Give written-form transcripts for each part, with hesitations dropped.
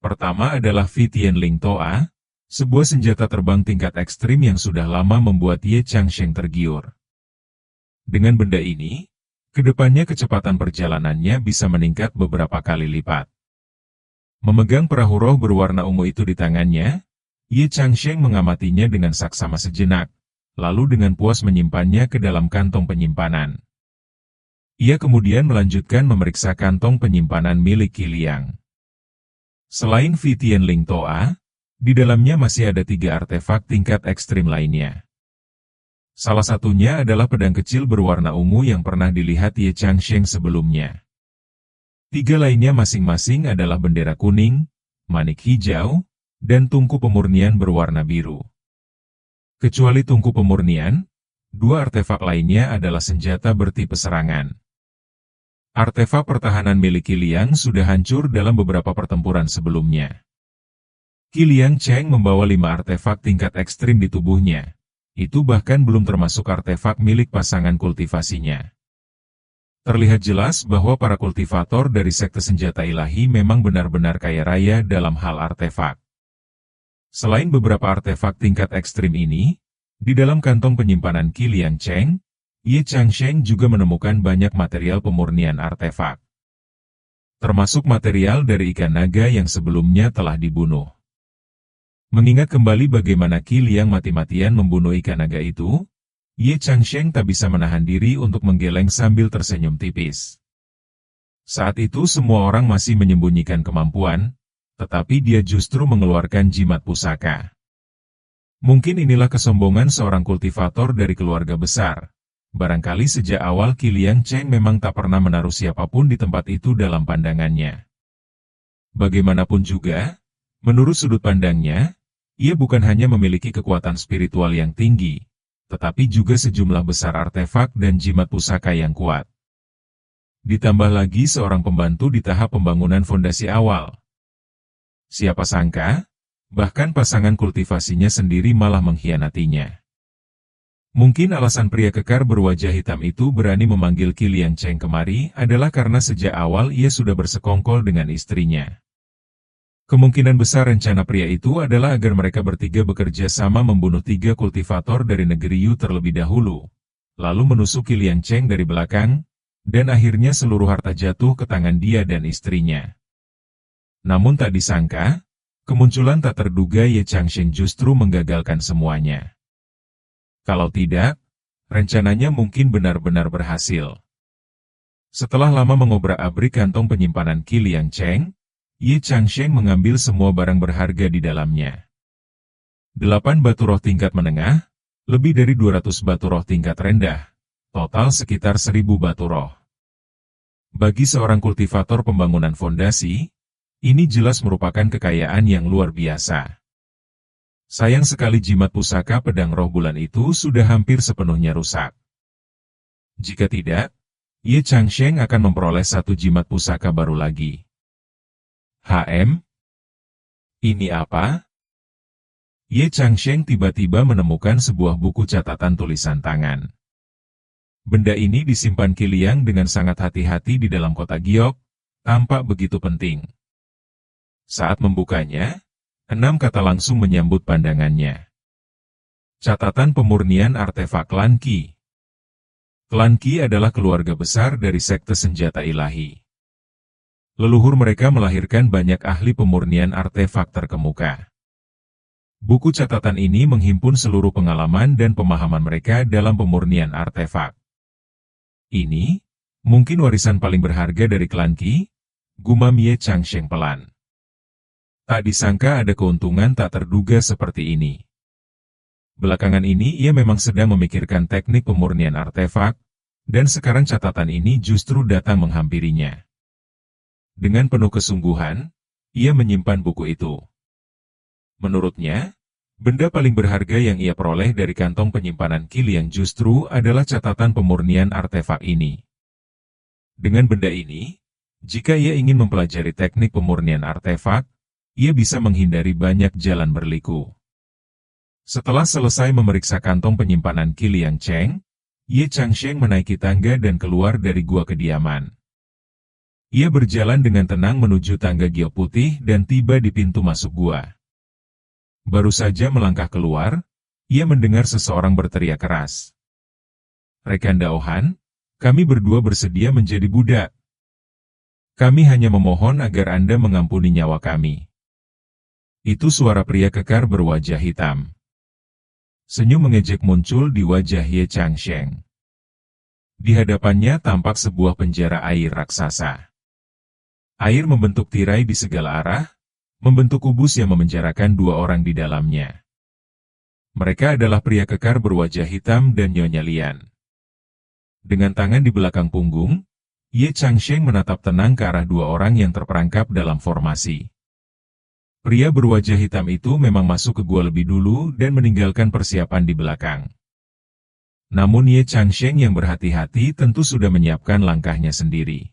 Pertama adalah Vi Tianling Toa, sebuah senjata terbang tingkat ekstrim yang sudah lama membuat Ye Changsheng tergiur. Dengan benda ini, kedepannya kecepatan perjalanannya bisa meningkat beberapa kali lipat. Memegang perahu roh berwarna ungu itu di tangannya, Ye Changsheng mengamatinya dengan saksama sejenak, lalu dengan puas menyimpannya ke dalam kantong penyimpanan. Ia kemudian melanjutkan memeriksa kantong penyimpanan milik Qi Liang. Selain Vi Tianling Toa, di dalamnya masih ada 3 artefak tingkat ekstrim lainnya. Salah satunya adalah pedang kecil berwarna ungu yang pernah dilihat Ye Changsheng sebelumnya. 3 lainnya masing-masing adalah bendera kuning, manik hijau, dan tungku pemurnian berwarna biru. Kecuali tungku pemurnian, 2 artefak lainnya adalah senjata bertipe serangan. Artefak pertahanan milik Qi Liang sudah hancur dalam beberapa pertempuran sebelumnya. Qi Liang Cheng membawa 5 artefak tingkat ekstrim di tubuhnya. Itu bahkan belum termasuk artefak milik pasangan kultivasinya. Terlihat jelas bahwa para kultivator dari sekte senjata ilahi memang benar-benar kaya raya dalam hal artefak. Selain beberapa artefak tingkat ekstrim ini, di dalam kantong penyimpanan Qi Liang Cheng, Ye Changsheng juga menemukan banyak material pemurnian artefak. Termasuk material dari ikan naga yang sebelumnya telah dibunuh. Mengingat kembali bagaimana Qi Liang mati-matian membunuh ikan naga itu, Ye Changsheng tak bisa menahan diri untuk menggeleng sambil tersenyum tipis. Saat itu semua orang masih menyembunyikan kemampuan, tetapi dia justru mengeluarkan jimat pusaka. Mungkin inilah kesombongan seorang kultivator dari keluarga besar. Barangkali sejak awal Qi Liang Cheng memang tak pernah menaruh siapapun di tempat itu dalam pandangannya. Bagaimanapun juga, menurut sudut pandangnya, ia bukan hanya memiliki kekuatan spiritual yang tinggi, tetapi juga sejumlah besar artefak dan jimat pusaka yang kuat. Ditambah lagi seorang pembantu di tahap pembangunan fondasi awal. Siapa sangka, bahkan pasangan kultivasinya sendiri malah mengkhianatinya. Mungkin alasan pria kekar berwajah hitam itu berani memanggil Qi Liang Cheng kemari adalah karena sejak awal ia sudah bersekongkol dengan istrinya. Kemungkinan besar rencana pria itu adalah agar mereka bertiga bekerja sama membunuh 3 kultivator dari negeri Yu terlebih dahulu, lalu menusuk Qi Liang Cheng dari belakang, dan akhirnya seluruh harta jatuh ke tangan dia dan istrinya. Namun tak disangka, kemunculan tak terduga Ye Changsheng justru menggagalkan semuanya. Kalau tidak, rencananya mungkin benar-benar berhasil. Setelah lama mengobrak-abrik kantong penyimpanan Qi Liang Cheng, Ye Changsheng mengambil semua barang berharga di dalamnya. 8 batu roh tingkat menengah, lebih dari 200 batu roh tingkat rendah, total sekitar 1000 batu roh. Bagi seorang kultivator pembangunan fondasi, ini jelas merupakan kekayaan yang luar biasa. Sayang sekali jimat pusaka pedang roh bulan itu sudah hampir sepenuhnya rusak. Jika tidak, Ye Changsheng akan memperoleh 1 jimat pusaka baru lagi. Ini apa? Ye Changsheng tiba-tiba menemukan sebuah buku catatan tulisan tangan. Benda ini disimpan Qi Liang dengan sangat hati-hati di dalam kotak giok, tampak begitu penting. Saat membukanya, 6 kata langsung menyambut pandangannya. Catatan pemurnian artefak Klan Qi. Klan Qi adalah keluarga besar dari sekte senjata ilahi. Leluhur mereka melahirkan banyak ahli pemurnian artefak terkemuka. Buku catatan ini menghimpun seluruh pengalaman dan pemahaman mereka dalam pemurnian artefak. Ini, mungkin warisan paling berharga dari Klan Qi, gumam Ye Changsheng pelan. Tak disangka ada keuntungan tak terduga seperti ini. Belakangan ini ia memang sedang memikirkan teknik pemurnian artefak, dan sekarang catatan ini justru datang menghampirinya. Dengan penuh kesungguhan, ia menyimpan buku itu. Menurutnya, benda paling berharga yang ia peroleh dari kantong penyimpanan Qi Liang justru adalah catatan pemurnian artefak ini. Dengan benda ini, jika ia ingin mempelajari teknik pemurnian artefak, ia bisa menghindari banyak jalan berliku. Setelah selesai memeriksa kantong penyimpanan Qi Liang Cheng, Ye Changsheng menaiki tangga dan keluar dari gua kediaman. Ia berjalan dengan tenang menuju tangga giok putih dan tiba di pintu masuk gua. Baru saja melangkah keluar, ia mendengar seseorang berteriak keras. "Rekan Daohan, kami berdua bersedia menjadi budak. Kami hanya memohon agar Anda mengampuni nyawa kami." Itu suara pria kekar berwajah hitam. Senyum mengejek muncul di wajah Ye Changsheng. Di hadapannya tampak sebuah penjara air raksasa. Air membentuk tirai di segala arah, membentuk kubus yang memenjarakan dua orang di dalamnya. Mereka adalah pria kekar berwajah hitam dan Nyonya Lian. Dengan tangan di belakang punggung, Ye Changsheng menatap tenang ke arah dua orang yang terperangkap dalam formasi. Pria berwajah hitam itu memang masuk ke gua lebih dulu dan meninggalkan persiapan di belakang. Namun Ye Changsheng yang berhati-hati tentu sudah menyiapkan langkahnya sendiri.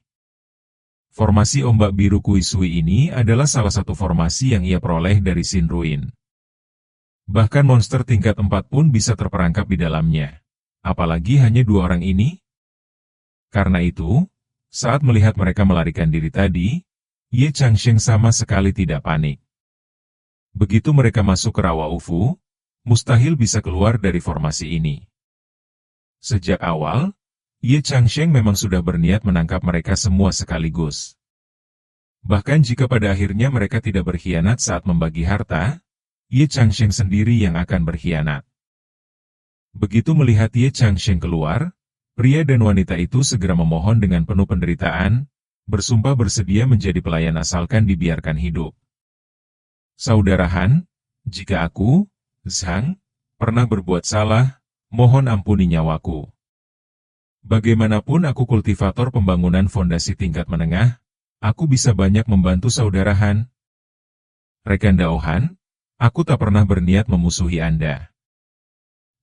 Formasi ombak biru Kuisui ini adalah salah satu formasi yang ia peroleh dari Shin Ruin. Bahkan monster tingkat 4 pun bisa terperangkap di dalamnya. Apalagi hanya dua orang ini? Karena itu, saat melihat mereka melarikan diri tadi, Ye Changsheng sama sekali tidak panik. Begitu mereka masuk ke rawa Ufu, mustahil bisa keluar dari formasi ini. Sejak awal, Ye Changsheng memang sudah berniat menangkap mereka semua sekaligus. Bahkan jika pada akhirnya mereka tidak berkhianat saat membagi harta, Ye Changsheng sendiri yang akan berkhianat. Begitu melihat Ye Changsheng keluar, pria dan wanita itu segera memohon dengan penuh penderitaan, bersumpah bersedia menjadi pelayan asalkan dibiarkan hidup. "Saudara Han, jika aku, Zhang, pernah berbuat salah, mohon ampuni nyawaku. Bagaimanapun aku kultivator pembangunan fondasi tingkat menengah, aku bisa banyak membantu saudara Han. Rekan Daohan, aku tak pernah berniat memusuhi Anda.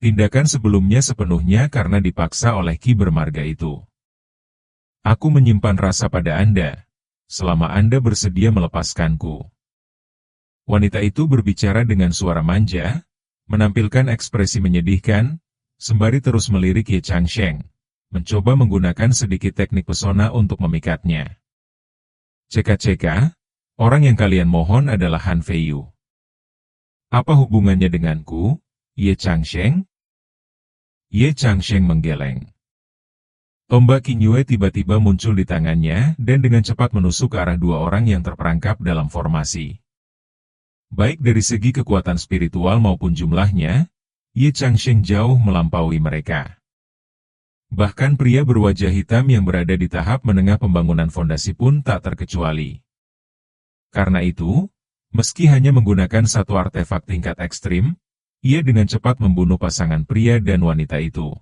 Tindakan sebelumnya sepenuhnya karena dipaksa oleh Ki Bermarga itu. Aku menyimpan rasa pada Anda, selama Anda bersedia melepaskanku." Wanita itu berbicara dengan suara manja, menampilkan ekspresi menyedihkan, sembari terus melirik Ye Changsheng, mencoba menggunakan sedikit teknik pesona untuk memikatnya. "Ceka-ceka, orang yang kalian mohon adalah Han Feiyu. Apa hubungannya denganku, Ye Changsheng?" Ye Changsheng menggeleng. Tombak Qingyue tiba-tiba muncul di tangannya dan dengan cepat menusuk ke arah dua orang yang terperangkap dalam formasi. Baik dari segi kekuatan spiritual maupun jumlahnya, Ye Changsheng jauh melampaui mereka. Bahkan pria berwajah hitam yang berada di tahap menengah pembangunan fondasi pun tak terkecuali. Karena itu, meski hanya menggunakan satu artefak tingkat ekstrim, ia dengan cepat membunuh pasangan pria dan wanita itu.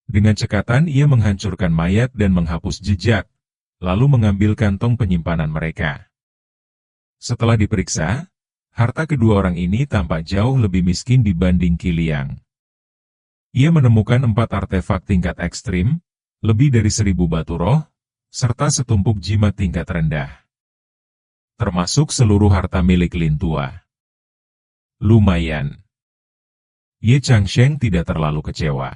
Dengan cekatan ia menghancurkan mayat dan menghapus jejak, lalu mengambil kantong penyimpanan mereka. Setelah diperiksa, harta kedua orang ini tampak jauh lebih miskin dibanding Qi Liang. Ia menemukan 4 artefak tingkat ekstrim, lebih dari 1000 batu roh, serta setumpuk jimat tingkat rendah. Termasuk seluruh harta milik Lin Tua. Lumayan. Ye Changsheng tidak terlalu kecewa.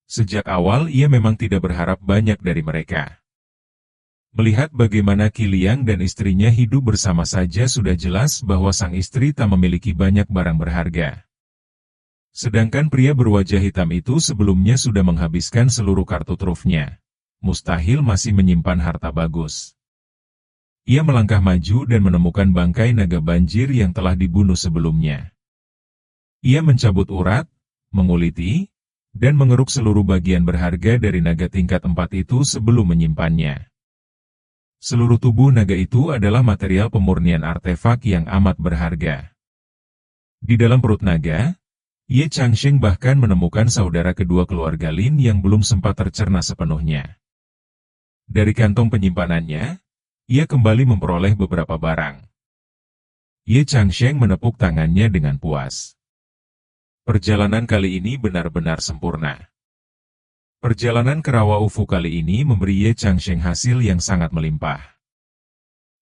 Sejak awal ia memang tidak berharap banyak dari mereka. Melihat bagaimana Qi Liang dan istrinya hidup bersama saja sudah jelas bahwa sang istri tak memiliki banyak barang berharga. Sedangkan pria berwajah hitam itu sebelumnya sudah menghabiskan seluruh kartu trufnya. Mustahil masih menyimpan harta bagus. Ia melangkah maju dan menemukan bangkai naga banjir yang telah dibunuh sebelumnya. Ia mencabut urat, menguliti, dan mengeruk seluruh bagian berharga dari naga tingkat 4 itu sebelum menyimpannya. Seluruh tubuh naga itu adalah material pemurnian artefak yang amat berharga. Di dalam perut naga, Ye Changsheng bahkan menemukan saudara kedua keluarga Lin yang belum sempat tercerna sepenuhnya. Dari kantong penyimpanannya, ia kembali memperoleh beberapa barang. Ye Changsheng menepuk tangannya dengan puas. Perjalanan kali ini benar-benar sempurna. Perjalanan ke Rawa Ufu kali ini memberi Ye Changsheng hasil yang sangat melimpah.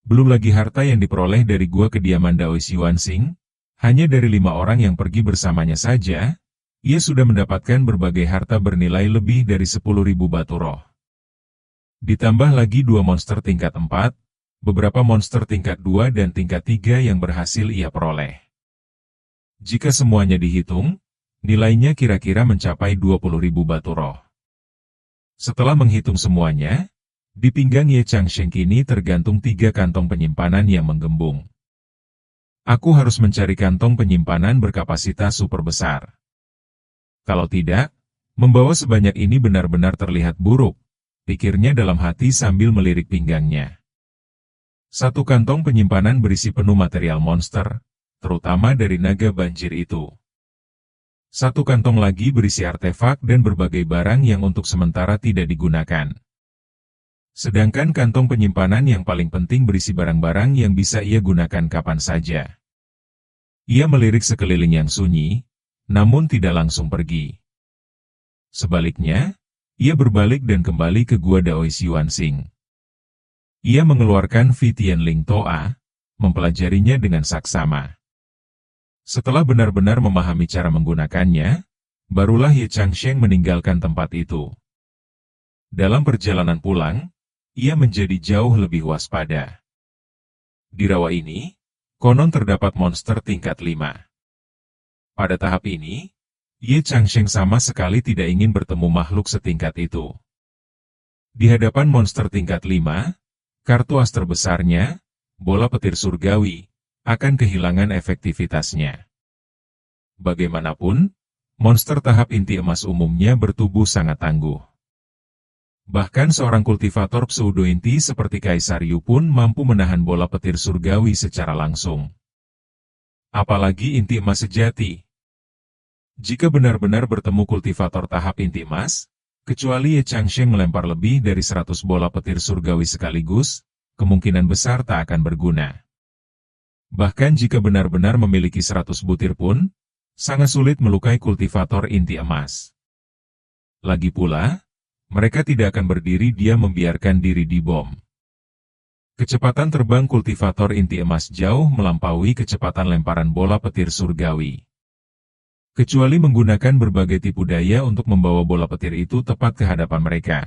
Belum lagi harta yang diperoleh dari gua kediaman Daois Yuanxing. Hanya dari 5 orang yang pergi bersamanya saja, ia sudah mendapatkan berbagai harta bernilai lebih dari 10.000 batu roh. Ditambah lagi 2 monster tingkat 4, beberapa monster tingkat 2 dan tingkat 3 yang berhasil ia peroleh. Jika semuanya dihitung, nilainya kira-kira mencapai 20.000 batu roh. Setelah menghitung semuanya, di pinggang Ye Changsheng kini tergantung 3 kantong penyimpanan yang menggembung. Aku harus mencari kantong penyimpanan berkapasitas super besar. Kalau tidak, membawa sebanyak ini benar-benar terlihat buruk, pikirnya dalam hati sambil melirik pinggangnya. 1 kantong penyimpanan berisi penuh material monster, terutama dari naga banjir itu. 1 kantong lagi berisi artefak dan berbagai barang yang untuk sementara tidak digunakan. Sedangkan kantong penyimpanan yang paling penting berisi barang-barang yang bisa ia gunakan kapan saja. Ia melirik sekeliling yang sunyi, namun tidak langsung pergi. Sebaliknya, ia berbalik dan kembali ke gua Dao Xuanxing. Ia mengeluarkan Fi Tianling Toa, mempelajarinya dengan saksama. Setelah benar-benar memahami cara menggunakannya, barulah Ye Changsheng meninggalkan tempat itu. Dalam perjalanan pulang, ia menjadi jauh lebih waspada. Di rawa ini, konon terdapat monster tingkat 5. Pada tahap ini, Ye Changsheng sama sekali tidak ingin bertemu makhluk setingkat itu. Di hadapan monster tingkat 5, kartu as terbesarnya, bola petir surgawi, akan kehilangan efektivitasnya. Bagaimanapun, monster tahap inti emas umumnya bertubuh sangat tangguh. Bahkan seorang kultivator pseudo inti seperti Kaisar Yu pun mampu menahan bola petir surgawi secara langsung. Apalagi inti emas sejati. Jika benar-benar bertemu kultivator tahap inti emas, kecuali Ye Changsheng melempar lebih dari 100 bola petir surgawi sekaligus, kemungkinan besar tak akan berguna. Bahkan jika benar-benar memiliki 100 butir pun, sangat sulit melukai kultivator inti emas. Lagi pula, mereka tidak akan berdiri diam membiarkan diri dibom. Kecepatan terbang kultivator inti emas jauh melampaui kecepatan lemparan bola petir surgawi. Kecuali menggunakan berbagai tipu daya untuk membawa bola petir itu tepat ke hadapan mereka.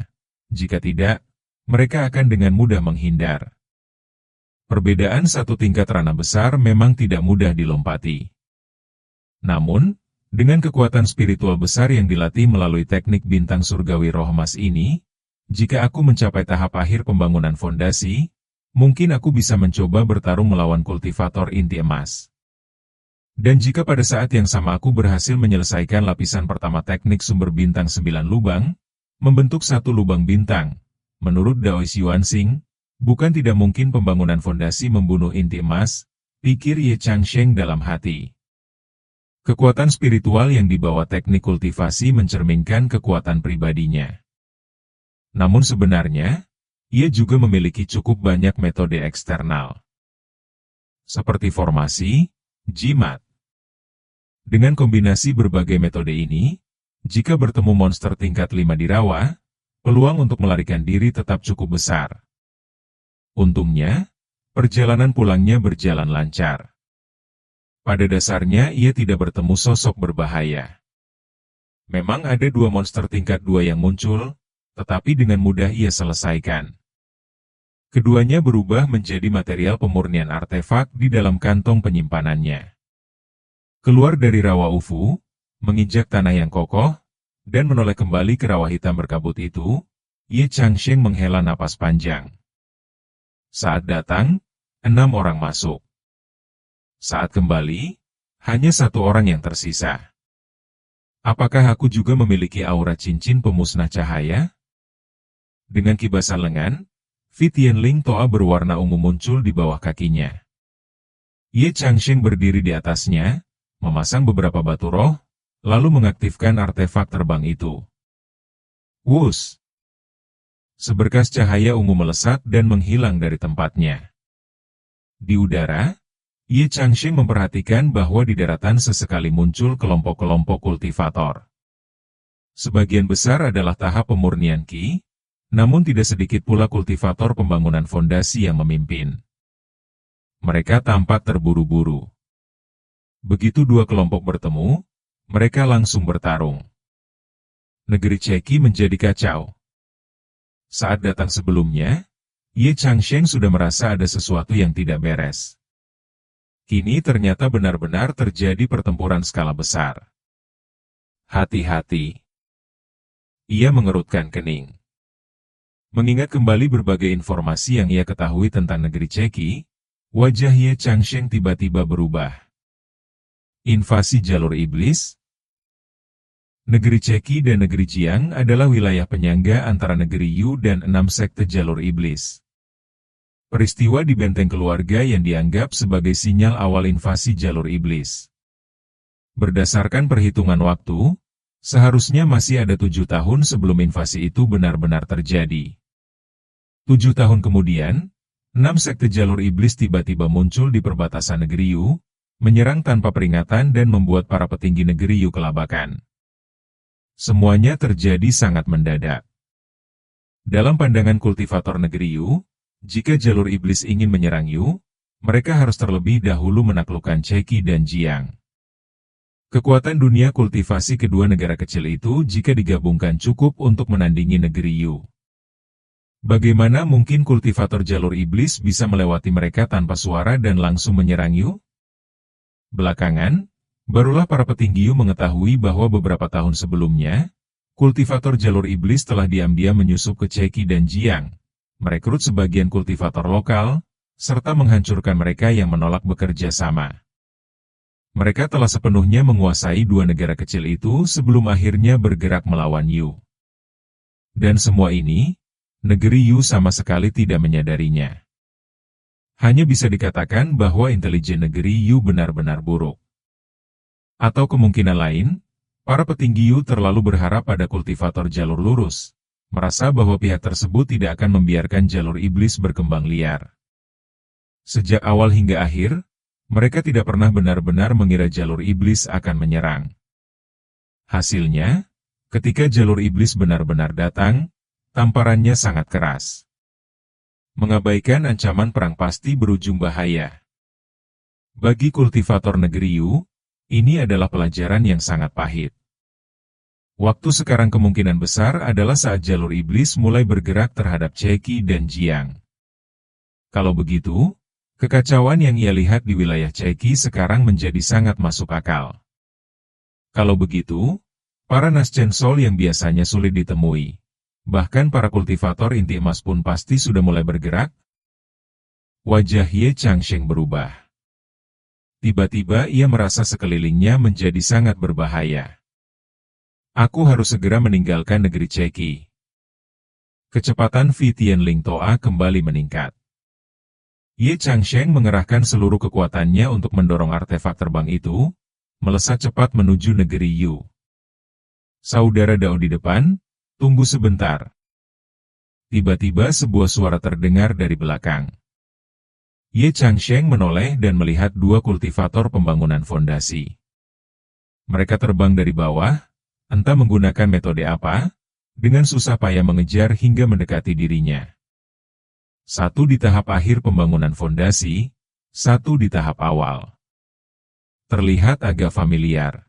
Jika tidak, mereka akan dengan mudah menghindar. Perbedaan satu tingkat ranah besar memang tidak mudah dilompati. Namun, dengan kekuatan spiritual besar yang dilatih melalui teknik bintang surgawi roh emas ini, jika aku mencapai tahap akhir pembangunan fondasi, mungkin aku bisa mencoba bertarung melawan kultivator inti emas. Dan jika pada saat yang sama aku berhasil menyelesaikan lapisan pertama teknik sumber bintang 9 lubang, membentuk 1 lubang bintang, menurut Dao Xuanxing, bukan tidak mungkin pembangunan fondasi membunuh inti emas, pikir Ye Changsheng dalam hati. Kekuatan spiritual yang dibawa teknik kultivasi mencerminkan kekuatan pribadinya. Namun sebenarnya, ia juga memiliki cukup banyak metode eksternal. Seperti formasi, jimat. Dengan kombinasi berbagai metode ini, jika bertemu monster tingkat 5 di rawa, peluang untuk melarikan diri tetap cukup besar. Untungnya, perjalanan pulangnya berjalan lancar. Pada dasarnya ia tidak bertemu sosok berbahaya. Memang ada 2 monster tingkat 2 yang muncul, tetapi dengan mudah ia selesaikan. Keduanya berubah menjadi material pemurnian artefak di dalam kantong penyimpanannya. Keluar dari rawa Ufu, menginjak tanah yang kokoh, dan menoleh kembali ke rawa hitam berkabut itu, Ye Changsheng menghela napas panjang. Saat datang, 6 orang masuk. Saat kembali, hanya 1 orang yang tersisa. Apakah aku juga memiliki aura cincin pemusnah cahaya? Dengan kibasan lengan, Fi Tianling Toa berwarna ungu muncul di bawah kakinya. Ye Changsheng berdiri di atasnya, memasang beberapa batu roh, lalu mengaktifkan artefak terbang itu. Wus! Seberkas cahaya ungu melesat dan menghilang dari tempatnya. Di udara, Ye Changsheng memperhatikan bahwa di daratan sesekali muncul kelompok-kelompok kultivator. Sebagian besar adalah tahap pemurnian Qi, namun tidak sedikit pula kultivator pembangunan fondasi yang memimpin. Mereka tampak terburu-buru. Begitu 2 kelompok bertemu, mereka langsung bertarung. Negeri Ceki menjadi kacau. Saat datang sebelumnya, Ye Changsheng sudah merasa ada sesuatu yang tidak beres. Kini ternyata benar-benar terjadi pertempuran skala besar. Hati-hati. Ia mengerutkan kening. Mengingat kembali berbagai informasi yang ia ketahui tentang negeri Ceki, wajah Ye Changsheng tiba-tiba berubah. Invasi jalur iblis. Negeri Ceki dan negeri Jiang adalah wilayah penyangga antara negeri Yu dan 6 sekte jalur iblis. Peristiwa di benteng keluarga yang dianggap sebagai sinyal awal invasi jalur iblis. Berdasarkan perhitungan waktu, seharusnya masih ada 7 tahun sebelum invasi itu benar-benar terjadi. 7 tahun kemudian, 6 sekte jalur iblis tiba-tiba muncul di perbatasan negeri Yu, menyerang tanpa peringatan dan membuat para petinggi negeri Yu kelabakan. Semuanya terjadi sangat mendadak. Dalam pandangan kultivator negeri Yu, jika jalur iblis ingin menyerang Yu, mereka harus terlebih dahulu menaklukkan Ceki dan Jiang. Kekuatan dunia kultivasi kedua negara kecil itu jika digabungkan cukup untuk menandingi negeri Yu. Bagaimana mungkin kultivator jalur iblis bisa melewati mereka tanpa suara dan langsung menyerang Yu? Belakangan, barulah para petinggi Yu mengetahui bahwa beberapa tahun sebelumnya, kultivator jalur iblis telah diam-diam menyusup ke Ceki dan Jiang, merekrut sebagian kultivator lokal, serta menghancurkan mereka yang menolak bekerja sama. Mereka telah sepenuhnya menguasai 2 negara kecil itu sebelum akhirnya bergerak melawan Yu. Dan semua ini, negeri Yu sama sekali tidak menyadarinya. Hanya bisa dikatakan bahwa intelijen negeri Yu benar-benar buruk. Atau kemungkinan lain, para petinggi Yu terlalu berharap pada kultivator jalur lurus, merasa bahwa pihak tersebut tidak akan membiarkan jalur iblis berkembang liar. Sejak awal hingga akhir, mereka tidak pernah benar-benar mengira jalur iblis akan menyerang. Hasilnya, ketika jalur iblis benar-benar datang, tamparannya sangat keras. Mengabaikan ancaman perang pasti berujung bahaya. Bagi kultivator negeri Yu, ini adalah pelajaran yang sangat pahit. Waktu sekarang kemungkinan besar adalah saat jalur iblis mulai bergerak terhadap Ceki dan Jiang. Kalau begitu, kekacauan yang ia lihat di wilayah Ceki sekarang menjadi sangat masuk akal. Kalau begitu, para Naschen Soul yang biasanya sulit ditemui, bahkan para kultivator inti emas pun pasti sudah mulai bergerak. Wajah Ye Changsheng berubah. Tiba-tiba ia merasa sekelilingnya menjadi sangat berbahaya. Aku harus segera meninggalkan negeri Ceki. Kecepatan Fi Tianling Toa kembali meningkat. Ye Changsheng mengerahkan seluruh kekuatannya untuk mendorong artefak terbang itu, melesat cepat menuju negeri Yu. Saudara Dao di depan, tunggu sebentar. Tiba-tiba sebuah suara terdengar dari belakang. Ye Changsheng menoleh dan melihat 2 kultivator pembangunan fondasi. Mereka terbang dari bawah, entah menggunakan metode apa, dengan susah payah mengejar hingga mendekati dirinya. Satu di tahap akhir pembangunan fondasi, satu di tahap awal. Terlihat agak familiar.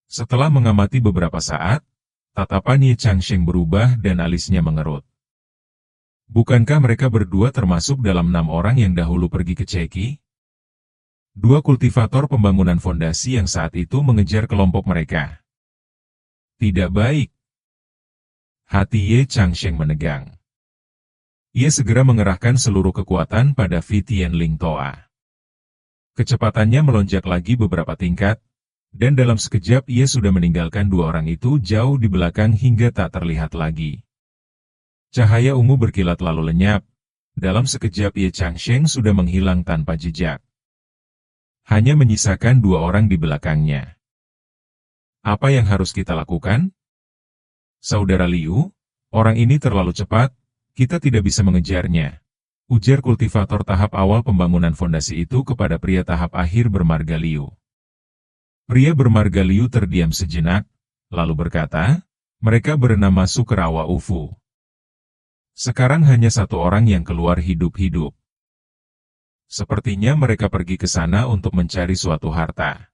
Setelah mengamati beberapa saat, tatapan Ye Changsheng berubah dan alisnya mengerut. Bukankah mereka berdua termasuk dalam 6 orang yang dahulu pergi ke Ceki? 2 kultivator pembangunan fondasi yang saat itu mengejar kelompok mereka. Tidak baik. Hati Ye Changsheng menegang. Ia segera mengerahkan seluruh kekuatan pada Fi Tianling Toa. Kecepatannya melonjak lagi beberapa tingkat, dan dalam sekejap ia sudah meninggalkan 2 orang itu jauh di belakang hingga tak terlihat lagi. Cahaya ungu berkilat lalu lenyap. Dalam sekejap Ye Changsheng sudah menghilang tanpa jejak. Hanya menyisakan 2 orang di belakangnya. Apa yang harus kita lakukan? Saudara Liu, orang ini terlalu cepat, kita tidak bisa mengejarnya. Ujar kultivator tahap awal pembangunan fondasi itu kepada pria tahap akhir bermarga Liu. Pria bermarga Liu terdiam sejenak, lalu berkata, mereka berenam masuk ke rawa Ufu. Sekarang hanya 1 orang yang keluar hidup-hidup. Sepertinya mereka pergi ke sana untuk mencari suatu harta.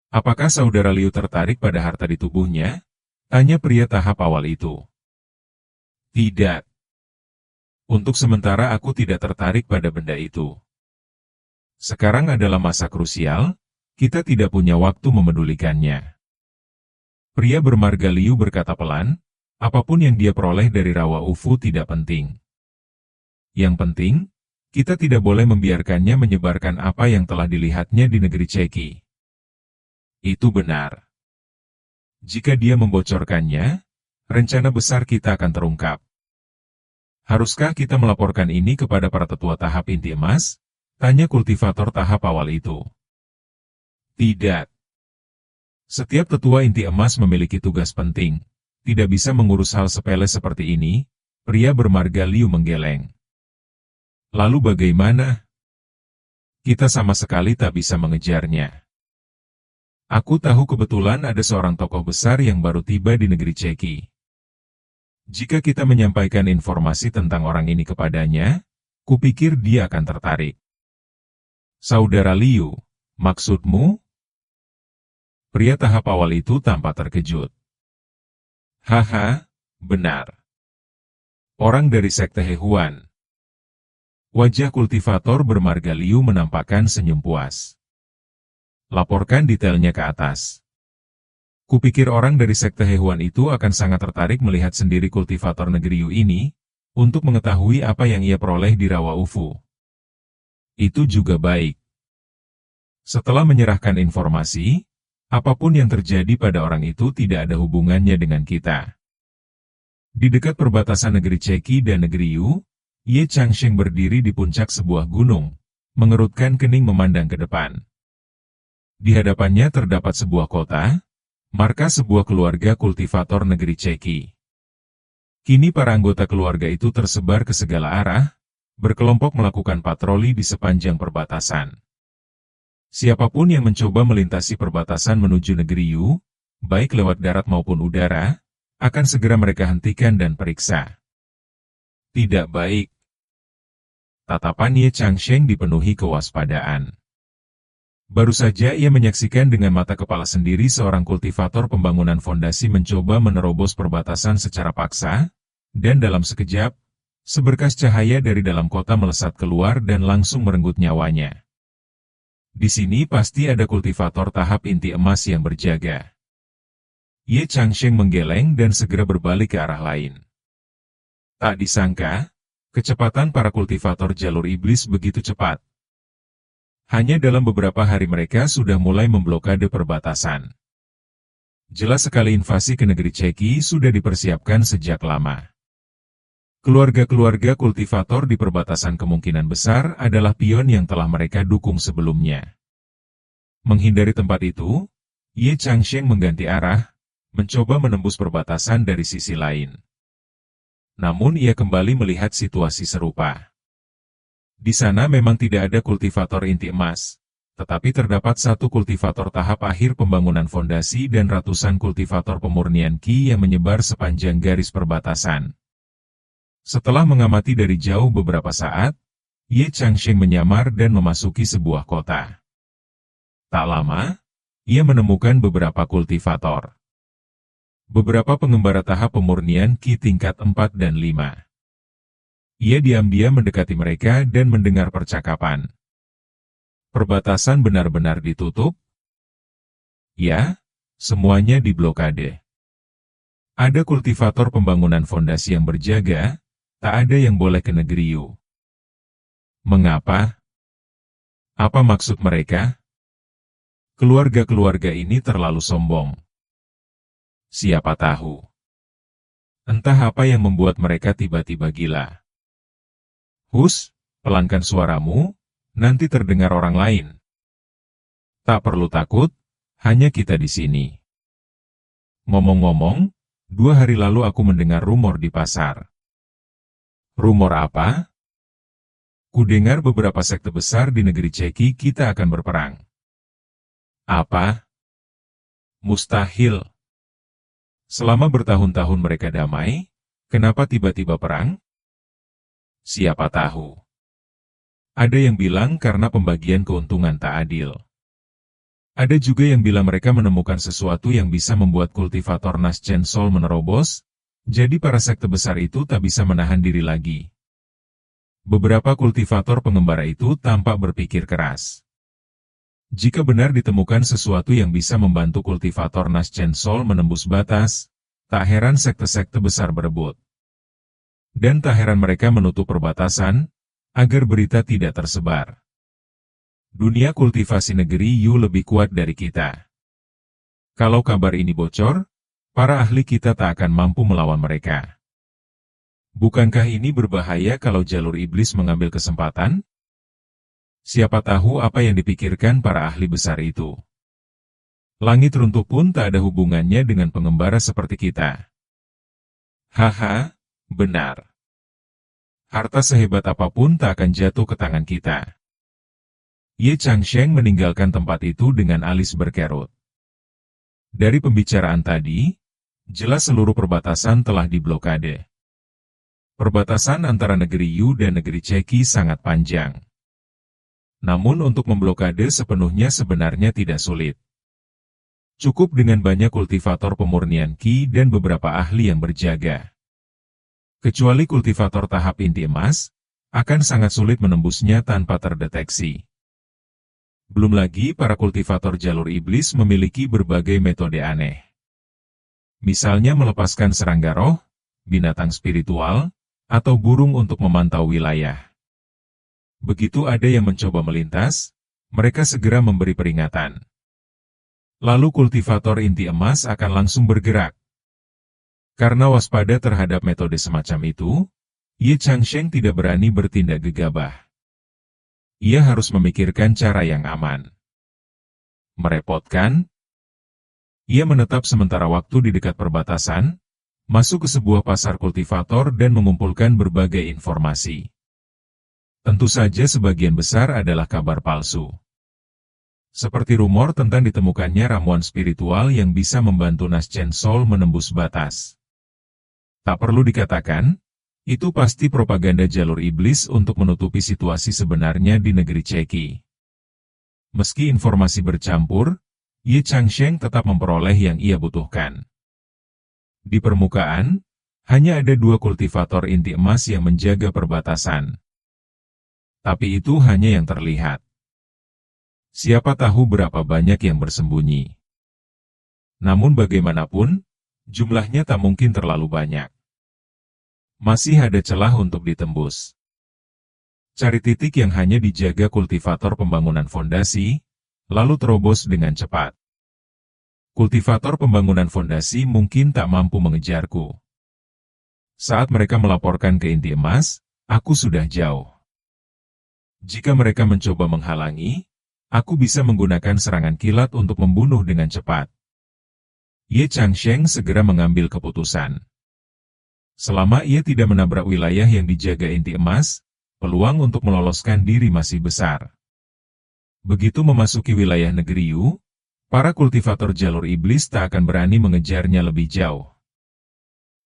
Apakah saudara Liu tertarik pada harta di tubuhnya? Tanya pria tahap awal itu. Tidak. Untuk sementara aku tidak tertarik pada benda itu. Sekarang adalah masa krusial, kita tidak punya waktu memedulikannya. Pria bermarga Liu berkata pelan, apapun yang dia peroleh dari rawa UFO tidak penting. Yang penting, kita tidak boleh membiarkannya menyebarkan apa yang telah dilihatnya di negeri Ceki. Itu benar. Jika dia membocorkannya, rencana besar kita akan terungkap. Haruskah kita melaporkan ini kepada para tetua tahap inti emas? Tanya kultivator tahap awal itu. Tidak. Setiap tetua inti emas memiliki tugas penting. Tidak bisa mengurus hal sepele seperti ini, pria bermarga Liu menggeleng. Lalu bagaimana? Kita sama sekali tak bisa mengejarnya. Aku tahu kebetulan ada seorang tokoh besar yang baru tiba di negeri Ceki. Jika kita menyampaikan informasi tentang orang ini kepadanya, kupikir dia akan tertarik. Saudara Liu, maksudmu? Pria tahap awal itu tampak terkejut. Haha, benar. Orang dari sekte Hehuan. Wajah kultivator bermarga Liu menampakkan senyum puas. Laporkan detailnya ke atas. Kupikir orang dari sekte Hehuan itu akan sangat tertarik melihat sendiri kultivator negeri Yu ini, untuk mengetahui apa yang ia peroleh di rawa UFO. Itu juga baik. Setelah menyerahkan informasi, apapun yang terjadi pada orang itu tidak ada hubungannya dengan kita. Di dekat perbatasan negeri Ceki dan negeri Yu, Ye Changsheng berdiri di puncak sebuah gunung, mengerutkan kening memandang ke depan. Di hadapannya terdapat sebuah kota, markas sebuah keluarga kultivator negeri Ceki. Kini para anggota keluarga itu tersebar ke segala arah, berkelompok melakukan patroli di sepanjang perbatasan. Siapapun yang mencoba melintasi perbatasan menuju negeri Yu, baik lewat darat maupun udara, akan segera mereka hentikan dan periksa. Tidak baik. Tatapan Ye Changsheng dipenuhi kewaspadaan. Baru saja ia menyaksikan dengan mata kepala sendiri seorang kultivator pembangunan fondasi mencoba menerobos perbatasan secara paksa, dan dalam sekejap, seberkas cahaya dari dalam kota melesat keluar dan langsung merenggut nyawanya. Di sini pasti ada kultivator tahap inti emas yang berjaga. Ye Changsheng menggeleng dan segera berbalik ke arah lain. Tak disangka, kecepatan para kultivator jalur iblis begitu cepat. Hanya dalam beberapa hari mereka sudah mulai memblokade perbatasan. Jelas sekali invasi ke negeri Ceki sudah dipersiapkan sejak lama. Keluarga-keluarga kultivator di perbatasan kemungkinan besar adalah pion yang telah mereka dukung sebelumnya. Menghindari tempat itu, Ye Changsheng mengganti arah, mencoba menembus perbatasan dari sisi lain. Namun ia kembali melihat situasi serupa. Di sana memang tidak ada kultivator inti emas, tetapi terdapat satu kultivator tahap akhir pembangunan fondasi dan ratusan kultivator pemurnian Qi yang menyebar sepanjang garis perbatasan. Setelah mengamati dari jauh beberapa saat, Ye Changsheng menyamar dan memasuki sebuah kota. Tak lama, ia menemukan beberapa kultivator. Beberapa pengembara tahap pemurnian Qi tingkat 4 dan 5. Ia diam-diam mendekati mereka dan mendengar percakapan. Perbatasan benar-benar ditutup? Ya, semuanya diblokade. Ada kultivator pembangunan fondasi yang berjaga, tak ada yang boleh ke negeri Yu. Mengapa? Apa maksud mereka? Keluarga-keluarga ini terlalu sombong. Siapa tahu. Entah apa yang membuat mereka tiba-tiba gila. Hus, pelankan suaramu, nanti terdengar orang lain. Tak perlu takut, hanya kita di sini. Ngomong-ngomong, 2 hari lalu aku mendengar rumor di pasar. Rumor apa? Kudengar beberapa sekte besar di negeri Ceki kita akan berperang. Apa? Mustahil. Selama bertahun-tahun mereka damai, kenapa tiba-tiba perang? Siapa tahu. Ada yang bilang karena pembagian keuntungan tak adil. Ada juga yang bilang mereka menemukan sesuatu yang bisa membuat kultivator Naschen Sol menerobos, Jadi para sekte besar itu tak bisa menahan diri lagi. Beberapa kultivator pengembara itu tampak berpikir keras. Jika benar ditemukan sesuatu yang bisa membantu kultivator Nash Chainsaw menembus batas, tak heran sekte-sekte besar berebut. Dan tak heran mereka menutup perbatasan, agar berita tidak tersebar. Dunia kultivasi negeri Yu lebih kuat dari kita. Kalau kabar ini bocor, para ahli kita tak akan mampu melawan mereka. Bukankah ini berbahaya kalau jalur iblis mengambil kesempatan? Siapa tahu apa yang dipikirkan para ahli besar itu. Langit runtuh pun tak ada hubungannya dengan pengembara seperti kita. Haha, benar. Harta sehebat apapun tak akan jatuh ke tangan kita. Ye Changsheng meninggalkan tempat itu dengan alis berkerut. Dari pembicaraan tadi, jelas seluruh perbatasan telah diblokade. Perbatasan antara negeri Yu dan negeri Ceki sangat panjang. Namun untuk memblokade sepenuhnya sebenarnya tidak sulit. Cukup dengan banyak kultivator pemurnian Qi dan beberapa ahli yang berjaga. Kecuali kultivator tahap inti emas, akan sangat sulit menembusnya tanpa terdeteksi. Belum lagi para kultivator jalur iblis memiliki berbagai metode aneh. Misalnya melepaskan serangga roh, binatang spiritual, atau burung untuk memantau wilayah. Begitu ada yang mencoba melintas, mereka segera memberi peringatan. Lalu kultivator inti emas akan langsung bergerak. Karena waspada terhadap metode semacam itu, Ye Changsheng tidak berani bertindak gegabah. Ia harus memikirkan cara yang aman. Merepotkan? Ia menetap sementara waktu di dekat perbatasan, masuk ke sebuah pasar kultivator dan mengumpulkan berbagai informasi. Tentu saja sebagian besar adalah kabar palsu. Seperti rumor tentang ditemukannya ramuan spiritual yang bisa membantu Nash Chainsaw menembus batas. Tak perlu dikatakan, itu pasti propaganda jalur iblis untuk menutupi situasi sebenarnya di negeri Ceki. Meski informasi bercampur, Ye Changsheng tetap memperoleh yang ia butuhkan. Di permukaan, hanya ada 2 kultivator inti emas yang menjaga perbatasan. Tapi itu hanya yang terlihat. Siapa tahu berapa banyak yang bersembunyi. Namun bagaimanapun, jumlahnya tak mungkin terlalu banyak. Masih ada celah untuk ditembus. Cari titik yang hanya dijaga kultivator pembangunan fondasi, lalu terobos dengan cepat. Kultivator pembangunan fondasi mungkin tak mampu mengejarku. Saat mereka melaporkan ke inti emas, aku sudah jauh. Jika mereka mencoba menghalangi, aku bisa menggunakan serangan kilat untuk membunuh dengan cepat. Ye Changsheng segera mengambil keputusan. Selama ia tidak menabrak wilayah yang dijaga inti emas, peluang untuk meloloskan diri masih besar. Begitu memasuki wilayah negeri Yu, para kultivator jalur iblis tak akan berani mengejarnya lebih jauh.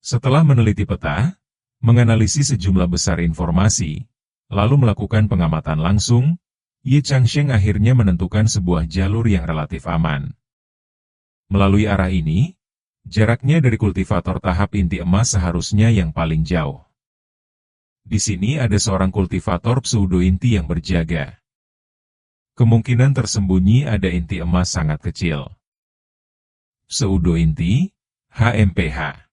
Setelah meneliti peta, menganalisis sejumlah besar informasi, lalu melakukan pengamatan langsung, Ye Changsheng akhirnya menentukan sebuah jalur yang relatif aman. Melalui arah ini, jaraknya dari kultivator tahap inti emas seharusnya yang paling jauh. Di sini ada seorang kultivator pseudo inti yang berjaga. Kemungkinan tersembunyi ada inti emas sangat kecil. Pseudo inti, HMPH.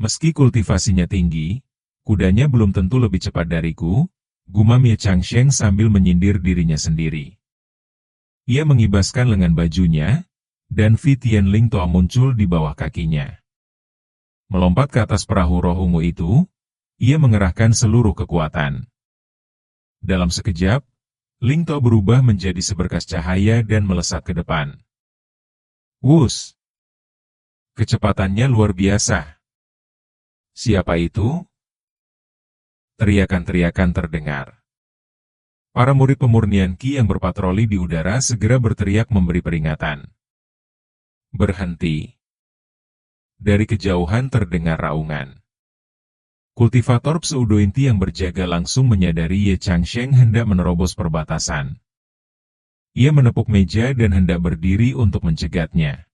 Meski kultivasinya tinggi, kudanya belum tentu lebih cepat dariku, gumam Ye Changsheng sambil menyindir dirinya sendiri. Ia mengibaskan lengan bajunya, dan Fi Tianling Toa muncul di bawah kakinya. Melompat ke atas perahu roh ungu itu, ia mengerahkan seluruh kekuatan. Dalam sekejap, Ling Toa berubah menjadi seberkas cahaya dan melesat ke depan. Wus! Kecepatannya luar biasa. Siapa itu? Teriakan-teriakan terdengar. Para murid pemurnian Qi yang berpatroli di udara segera berteriak memberi peringatan. Berhenti. Dari kejauhan terdengar raungan. Kultivator pseudo inti yang berjaga langsung menyadari Ye Changsheng hendak menerobos perbatasan. Ia menepuk meja dan hendak berdiri untuk mencegatnya.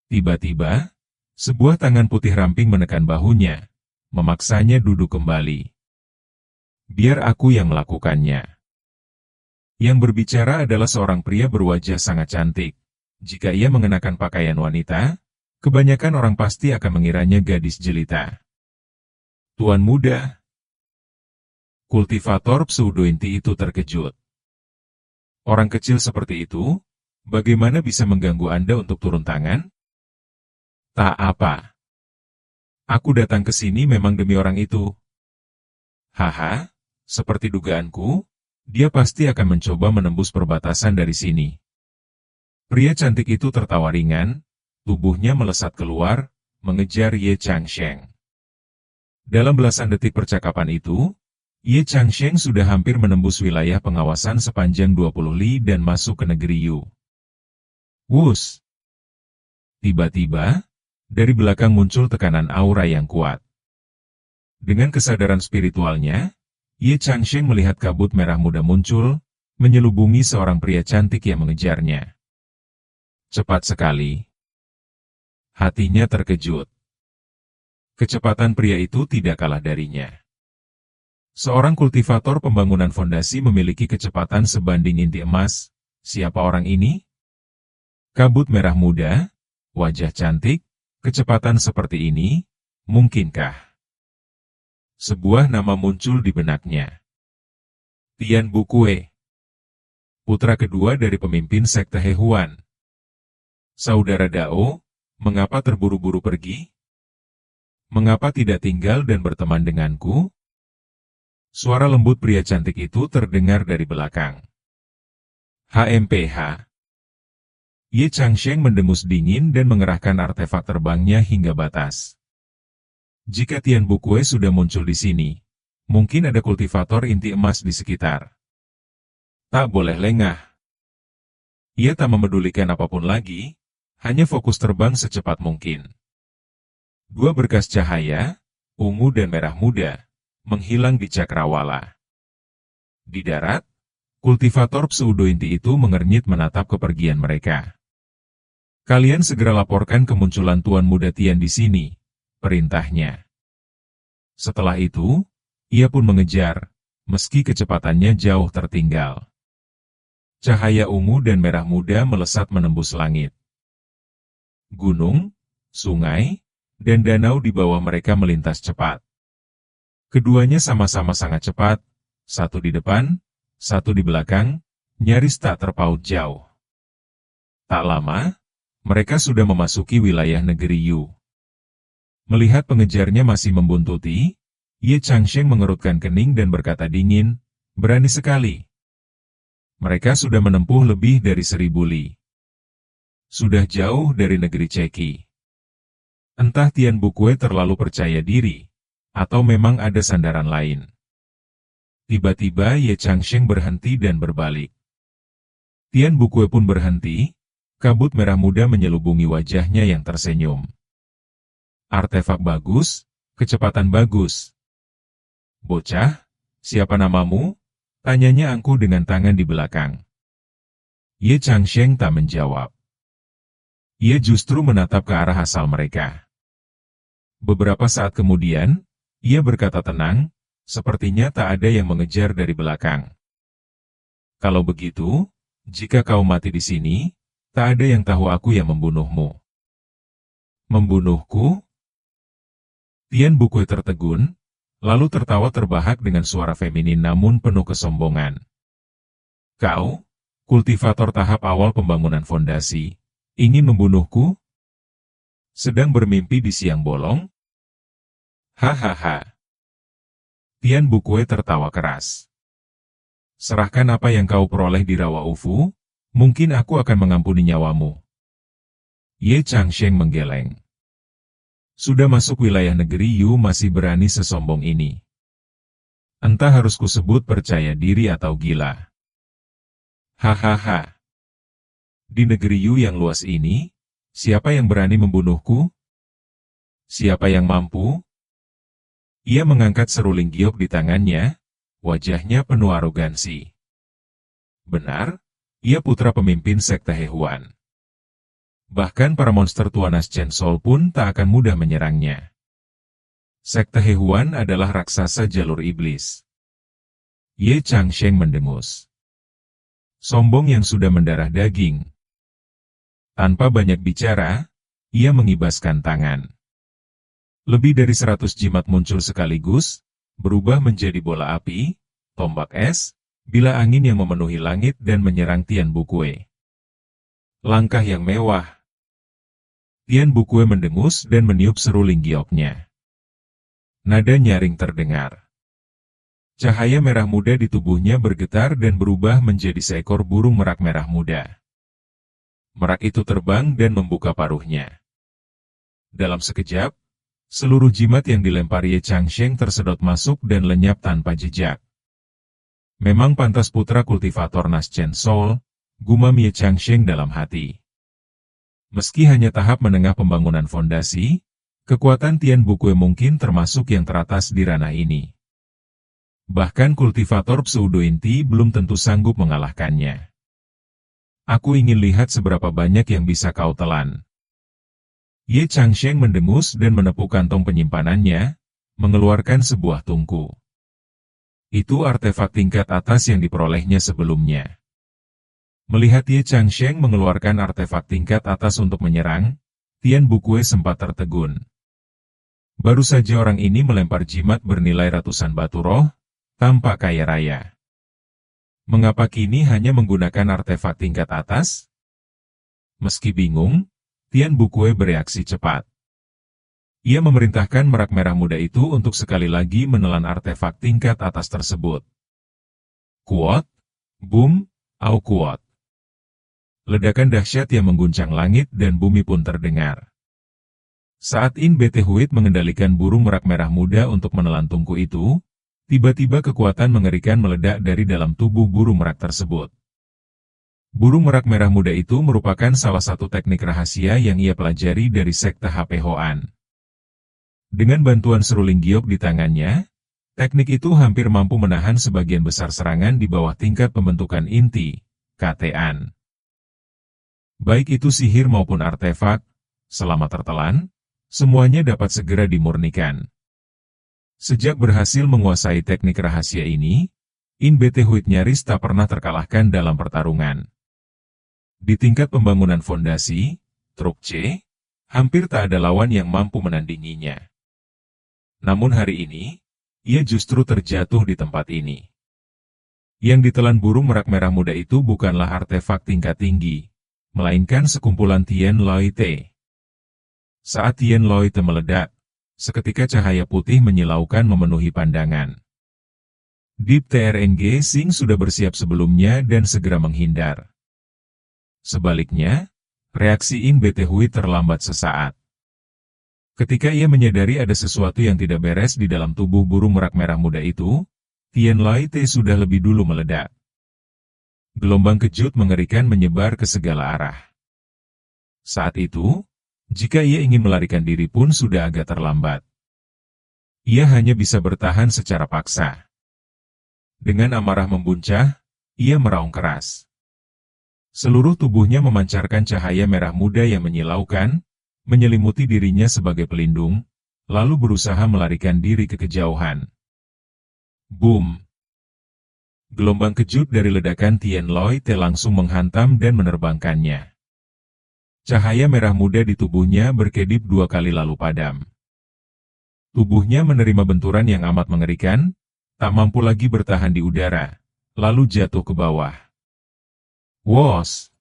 Tiba-tiba, Sebuah tangan putih ramping menekan bahunya, memaksanya duduk kembali. Biar aku yang melakukannya. Yang berbicara adalah seorang pria berwajah sangat cantik. Jika ia mengenakan pakaian wanita, kebanyakan orang pasti akan mengiranya gadis jelita. Tuan muda. Kultivator pseudointi itu terkejut. Orang kecil seperti itu, bagaimana bisa mengganggu Anda untuk turun tangan? Tak apa. Aku datang ke sini memang demi orang itu. Haha, seperti dugaanku, dia pasti akan mencoba menembus perbatasan dari sini. Pria cantik itu tertawa ringan, tubuhnya melesat keluar, mengejar Ye Changsheng. Dalam belasan detik percakapan itu, Ye Changsheng sudah hampir menembus wilayah pengawasan sepanjang 20 li dan masuk ke negeri Yu. Wus! Tiba-tiba, dari belakang muncul tekanan aura yang kuat. Dengan kesadaran spiritualnya, Ye Changsheng melihat kabut merah muda muncul, menyelubungi seorang pria cantik yang mengejarnya. Cepat sekali. Hatinya terkejut. Kecepatan pria itu tidak kalah darinya. Seorang kultivator pembangunan fondasi memiliki kecepatan sebanding inti emas. Siapa orang ini? Kabut merah muda, wajah cantik, kecepatan seperti ini, mungkinkah? Sebuah nama muncul di benaknya. Tian Bukue, putra kedua dari pemimpin sekte Hehuan. Saudara Dao, mengapa terburu-buru pergi? Mengapa tidak tinggal dan berteman denganku? Suara lembut pria cantik itu terdengar dari belakang. HMPH. Ye Changsheng mendengus dingin dan mengerahkan artefak terbangnya hingga batas. Jika Tian Bukue sudah muncul di sini, mungkin ada kultivator inti emas di sekitar. Tak boleh lengah. Ia tak memedulikan apapun lagi, hanya fokus terbang secepat mungkin. Dua berkas cahaya, ungu dan merah muda, menghilang di cakrawala. Di darat, kultivator pseudointi itu mengernyit menatap kepergian mereka. Kalian segera laporkan kemunculan Tuan Muda Tian di sini, perintahnya. Setelah itu, ia pun mengejar, meski kecepatannya jauh tertinggal. Cahaya ungu dan merah muda melesat menembus langit. Gunung, sungai, dan danau di bawah mereka melintas cepat. Keduanya sama-sama sangat cepat, satu di depan, satu di belakang, nyaris tak terpaut jauh. Tak lama, mereka sudah memasuki wilayah negeri Yu. Melihat pengejarnya masih membuntuti, Ye Changsheng mengerutkan kening dan berkata dingin, berani sekali. Mereka sudah menempuh lebih dari 1000 li. Sudah jauh dari negeri Ceki. Entah Tian Bukue terlalu percaya diri, atau memang ada sandaran lain. Tiba-tiba Ye Changsheng berhenti dan berbalik. Tian Bukue pun berhenti, kabut merah muda menyelubungi wajahnya yang tersenyum. Artefak bagus, kecepatan bagus. Bocah, siapa namamu? Tanyanya angkuh dengan tangan di belakang. Ye Changsheng tak menjawab. Ia justru menatap ke arah asal mereka. Beberapa saat kemudian, ia berkata tenang, sepertinya tak ada yang mengejar dari belakang. Kalau begitu, jika kau mati di sini, tak ada yang tahu aku yang membunuhmu. Membunuhku? Tian Bukue tertegun, lalu tertawa terbahak dengan suara feminin namun penuh kesombongan. Kau, kultivator tahap awal pembangunan fondasi, ingin membunuhku? Sedang bermimpi di siang bolong? Hahaha. Tian Bukue tertawa keras. Serahkan apa yang kau peroleh di Rawa Ufu, mungkin aku akan mengampuni nyawamu. Ye Changsheng menggeleng. Sudah masuk wilayah negeri Yu masih berani sesombong ini. Entah harus kusebut percaya diri atau gila. Hahaha. Di negeri Yu yang luas ini, siapa yang berani membunuhku? Siapa yang mampu? Ia mengangkat seruling giok di tangannya, wajahnya penuh arogansi. Benar, ia putra pemimpin sekte Hehuan. Bahkan para monster Tuanas Chainsaw pun tak akan mudah menyerangnya. Sekte Hehuan adalah raksasa jalur iblis. Ye Changsheng mendengus. Sombong yang sudah mendarah daging. Tanpa banyak bicara, ia mengibaskan tangan. Lebih dari 100 jimat muncul sekaligus, berubah menjadi bola api, tombak es, bila angin yang memenuhi langit dan menyerang Tian Bukue. Langkah yang mewah. Tian Bukue mendengus dan meniup seruling gioknya. Nada nyaring terdengar. Cahaya merah muda di tubuhnya bergetar dan berubah menjadi seekor burung merak merah muda. Merak itu terbang dan membuka paruhnya. Dalam sekejap, seluruh jimat yang dilempar Ye Changsheng tersedot masuk dan lenyap tanpa jejak. Memang pantas putra kultivator Nas Chainsaw, gumam Ye Changsheng dalam hati. Meski hanya tahap menengah pembangunan fondasi, kekuatan Tian Bukue mungkin termasuk yang teratas di ranah ini. Bahkan kultivator pseudo inti belum tentu sanggup mengalahkannya. Aku ingin lihat seberapa banyak yang bisa kau telan. Ye Changsheng mendengus dan menepuk kantong penyimpanannya, mengeluarkan sebuah tungku. Itu artefak tingkat atas yang diperolehnya sebelumnya. Melihat Ye Changsheng mengeluarkan artefak tingkat atas untuk menyerang, Tian Bukue sempat tertegun. Baru saja orang ini melempar jimat bernilai ratusan batu roh, tampak kaya raya. Mengapa kini hanya menggunakan artefak tingkat atas? Meski bingung, Tian Bukue bereaksi cepat. Ia memerintahkan merak merah muda itu untuk sekali lagi menelan artefak tingkat atas tersebut. Kuot, boom, au kuot. Ledakan dahsyat yang mengguncang langit dan bumi pun terdengar. Saat In Bete Huit mengendalikan burung merak merah muda untuk menelan tungku itu, tiba-tiba kekuatan mengerikan meledak dari dalam tubuh burung merak tersebut. Burung merak merah muda itu merupakan salah satu teknik rahasia yang ia pelajari dari sekte HP Hoan. Dengan bantuan seruling giok di tangannya, teknik itu hampir mampu menahan sebagian besar serangan di bawah tingkat pembentukan inti, KT-an. Baik itu sihir maupun artefak, selama tertelan, semuanya dapat segera dimurnikan. Sejak berhasil menguasai teknik rahasia ini, In Bete Huit nyaris tak pernah terkalahkan dalam pertarungan. Di tingkat pembangunan fondasi, Truk C, hampir tak ada lawan yang mampu menandinginya. Namun hari ini, ia justru terjatuh di tempat ini. Yang ditelan burung merak merah muda itu bukanlah artefak tingkat tinggi, melainkan sekumpulan Tian Loi Te. Saat Tian Loi Te meledak, seketika cahaya putih menyilaukan memenuhi pandangan. Deep TRNG Sing sudah bersiap sebelumnya dan segera menghindar. Sebaliknya, reaksi In Bete Huit terlambat sesaat. Ketika ia menyadari ada sesuatu yang tidak beres di dalam tubuh burung merak merah muda itu, Tian Loi Te sudah lebih dulu meledak. Gelombang kejut mengerikan menyebar ke segala arah. Saat itu, jika ia ingin melarikan diri pun sudah agak terlambat. Ia hanya bisa bertahan secara paksa. Dengan amarah membuncah, ia meraung keras. Seluruh tubuhnya memancarkan cahaya merah muda yang menyilaukan, menyelimuti dirinya sebagai pelindung, lalu berusaha melarikan diri ke kejauhan. Boom! Gelombang kejut dari ledakan Tian Loi Te langsung menghantam dan menerbangkannya. Cahaya merah muda di tubuhnya berkedip 2 kali lalu padam. Tubuhnya menerima benturan yang amat mengerikan, tak mampu lagi bertahan di udara, lalu jatuh ke bawah. Wos!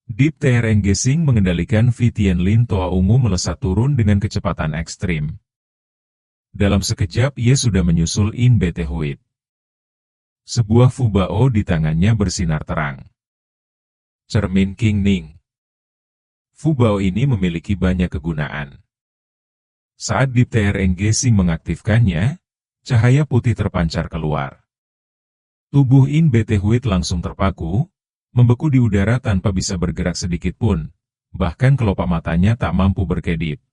Deep TRNG Sing mengendalikan Vi Tianlin Toa Ungu melesat turun dengan kecepatan ekstrim. Dalam sekejap ia sudah menyusul In Bete Huit. Sebuah Fubao di tangannya bersinar terang. Cermin King Ning. Fubao ini memiliki banyak kegunaan. Saat Deep TRNG Sing mengaktifkannya, cahaya putih terpancar keluar. Tubuh In Bete Huit langsung terpaku, membeku di udara tanpa bisa bergerak sedikit pun, bahkan kelopak matanya tak mampu berkedip.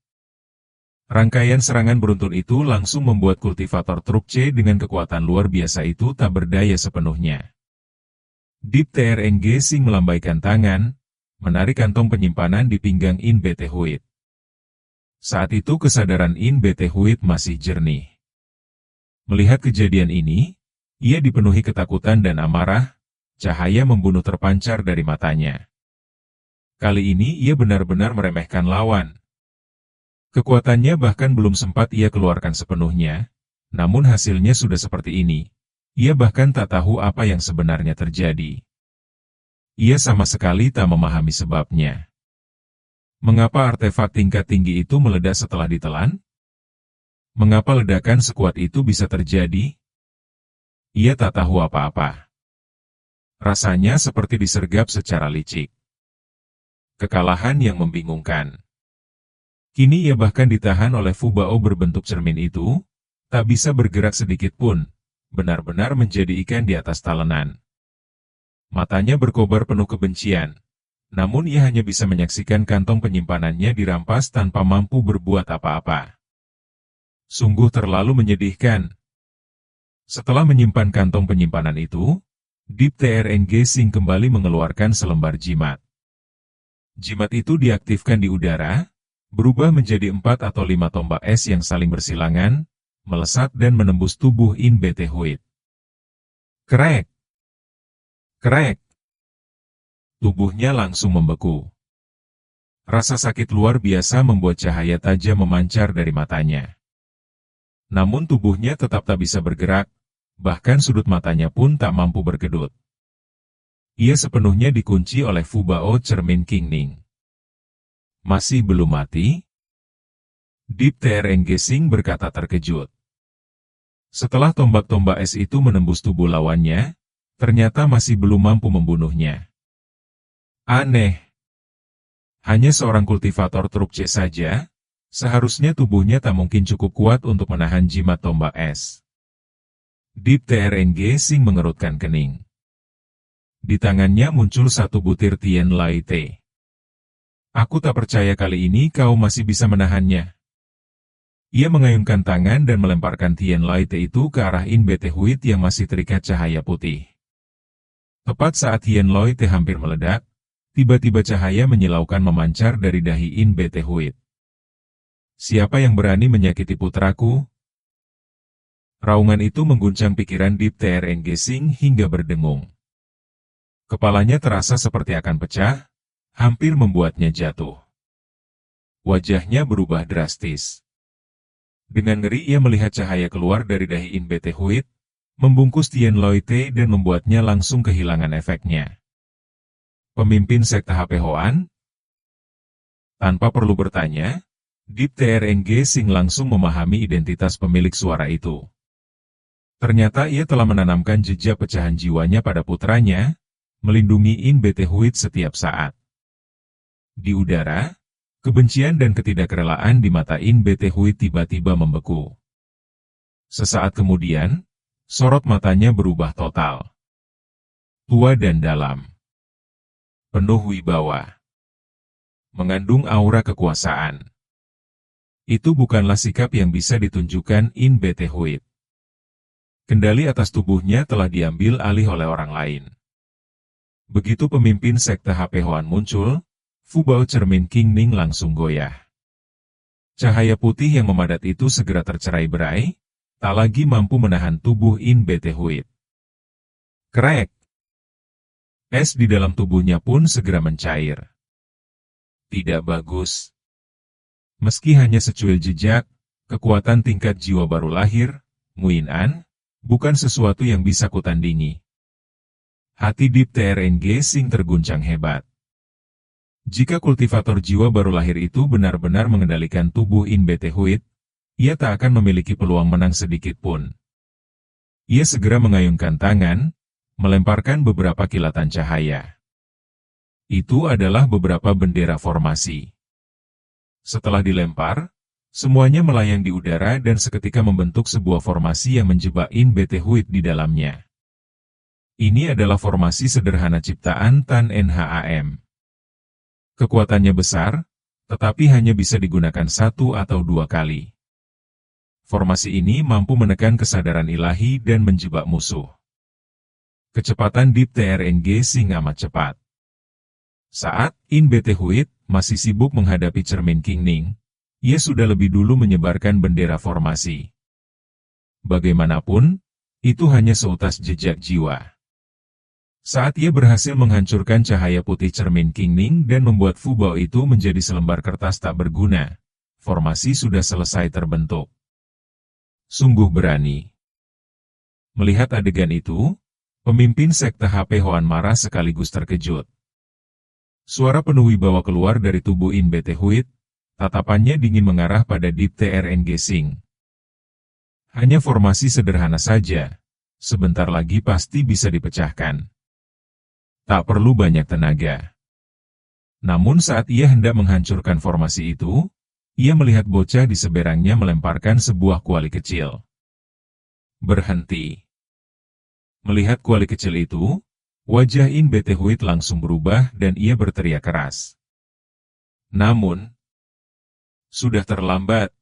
Rangkaian serangan beruntun itu langsung membuat kultivator Truk C dengan kekuatan luar biasa itu tak berdaya sepenuhnya. Deep TRNG Sing melambaikan tangan, menarik kantong penyimpanan di pinggang In Bete Huit. Saat itu kesadaran In Bete Huit masih jernih. Melihat kejadian ini, ia dipenuhi ketakutan dan amarah, cahaya membunuh terpancar dari matanya. Kali ini ia benar-benar meremehkan lawan. Kekuatannya bahkan belum sempat ia keluarkan sepenuhnya, namun hasilnya sudah seperti ini. Ia bahkan tak tahu apa yang sebenarnya terjadi. Ia sama sekali tak memahami sebabnya. Mengapa artefak tingkat tinggi itu meledak setelah ditelan? Mengapa ledakan sekuat itu bisa terjadi? Ia tak tahu apa-apa. Rasanya seperti disergap secara licik. Kekalahan yang membingungkan. Kini ia bahkan ditahan oleh Fubao berbentuk cermin itu, tak bisa bergerak sedikit pun, benar-benar menjadi ikan di atas talenan. Matanya berkobar penuh kebencian, namun ia hanya bisa menyaksikan kantong penyimpanannya dirampas tanpa mampu berbuat apa-apa. Sungguh terlalu menyedihkan. Setelah menyimpan kantong penyimpanan itu, Deep TRNG Sing kembali mengeluarkan selembar jimat. Jimat itu diaktifkan di udara, berubah menjadi 4 atau 5 tombak es yang saling bersilangan, melesat dan menembus tubuh In Bete Huit. Krek! Krek! Tubuhnya langsung membeku. Rasa sakit luar biasa membuat cahaya tajam memancar dari matanya. Namun tubuhnya tetap tak bisa bergerak, bahkan sudut matanya pun tak mampu berkedut. Ia sepenuhnya dikunci oleh Fubao cermin Qingning. Masih belum mati? Deep TRNG Sing berkata terkejut. Setelah tombak-tombak es itu menembus tubuh lawannya, ternyata masih belum mampu membunuhnya. Aneh. Hanya seorang kultivator truk C saja, seharusnya tubuhnya tak mungkin cukup kuat untuk menahan jimat tombak es. Deep TRNG Sing mengerutkan kening. Di tangannya muncul satu butir Tian Lai Te. Aku tak percaya kali ini kau masih bisa menahannya. Ia mengayunkan tangan dan melemparkan Tian Lai Te itu ke arah In Bete Huit yang masih terikat cahaya putih. Tepat saat Tian Lai Te hampir meledak, tiba-tiba cahaya menyilaukan memancar dari dahi In Bete Huit. Siapa yang berani menyakiti putraku? Raungan itu mengguncang pikiran Deep TRNG Sing hingga berdengung. Kepalanya terasa seperti akan pecah, hampir membuatnya jatuh. Wajahnya berubah drastis. Dengan ngeri ia melihat cahaya keluar dari dahi In Bete Huit, membungkus Tian Lai Te dan membuatnya langsung kehilangan efeknya. Pemimpin sekte HP Hoan? Tanpa perlu bertanya, Deep TRNG Sing langsung memahami identitas pemilik suara itu. Ternyata ia telah menanamkan jejak pecahan jiwanya pada putranya, melindungi In Bete Huit setiap saat. Di udara, kebencian dan ketidakrelaan di mata In Bete Huit tiba-tiba membeku. Sesaat kemudian, sorot matanya berubah total. Tua dan dalam. Penuh wibawa. Mengandung aura kekuasaan. Itu bukanlah sikap yang bisa ditunjukkan In Bete Huit. Kendali atas tubuhnya telah diambil alih oleh orang lain. Begitu pemimpin sekte HP Hoan muncul, Fubao cermin Qingning langsung goyah. Cahaya putih yang memadat itu segera tercerai-berai, tak lagi mampu menahan tubuh In Bete Huit. Krek! Es di dalam tubuhnya pun segera mencair. Tidak bagus. Meski hanya secuil jejak, kekuatan tingkat jiwa baru lahir, Nguyen An, bukan sesuatu yang bisa kutandingi. Hati Deep TRNG Sing terguncang hebat. Jika kultivator jiwa baru lahir itu benar-benar mengendalikan tubuh In Bete Huit, ia tak akan memiliki peluang menang sedikit pun. Ia segera mengayunkan tangan, melemparkan beberapa kilatan cahaya. Itu adalah beberapa bendera formasi. Setelah dilempar, semuanya melayang di udara dan seketika membentuk sebuah formasi yang menjebak In Bete Huit di dalamnya. Ini adalah formasi sederhana ciptaan Tan Nham. Kekuatannya besar, tetapi hanya bisa digunakan 1 atau 2 kali. Formasi ini mampu menekan kesadaran ilahi dan menjebak musuh. Kecepatan Deep TRNG Sing amat cepat. Saat In Bete Huit masih sibuk menghadapi cermin King Ning, ia sudah lebih dulu menyebarkan bendera formasi. Bagaimanapun, itu hanya seutas jejak jiwa. Saat ia berhasil menghancurkan cahaya putih cermin King Ning dan membuat Fubao itu menjadi selembar kertas tak berguna, formasi sudah selesai terbentuk. Sungguh berani. Melihat adegan itu, pemimpin sekte HP Hoan marah sekaligus terkejut. Suara penuh wibawa keluar dari tubuh In Bete Huit, tatapannya dingin mengarah pada Deep TRNG Sing. Hanya formasi sederhana saja, sebentar lagi pasti bisa dipecahkan. Tak perlu banyak tenaga. Namun saat ia hendak menghancurkan formasi itu, ia melihat bocah di seberangnya melemparkan sebuah kuali kecil. Berhenti. Melihat kuali kecil itu, wajah In Bete Huit langsung berubah dan ia berteriak keras. Namun, sudah terlambat.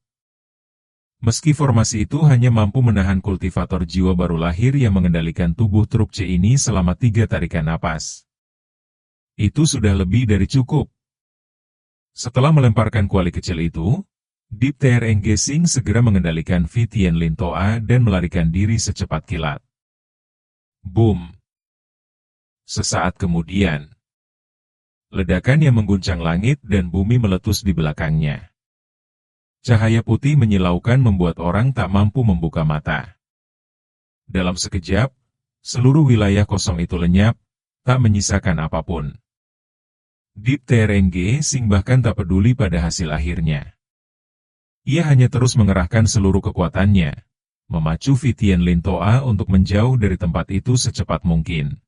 Meski formasi itu hanya mampu menahan kultivator jiwa baru lahir yang mengendalikan tubuh truk C ini selama 3 tarikan napas. Itu sudah lebih dari cukup. Setelah melemparkan kuali kecil itu, Deep TRNG Sing segera mengendalikan Vi Tianlin Toa dan melarikan diri secepat kilat. Boom! Sesaat kemudian, ledakan yang mengguncang langit dan bumi meletus di belakangnya. Cahaya putih menyilaukan membuat orang tak mampu membuka mata. Dalam sekejap, seluruh wilayah kosong itu lenyap, tak menyisakan apapun. Deep TRNG Sing bahkan tak peduli pada hasil akhirnya. Ia hanya terus mengerahkan seluruh kekuatannya, memacu Vi Tianlin Toa untuk menjauh dari tempat itu secepat mungkin.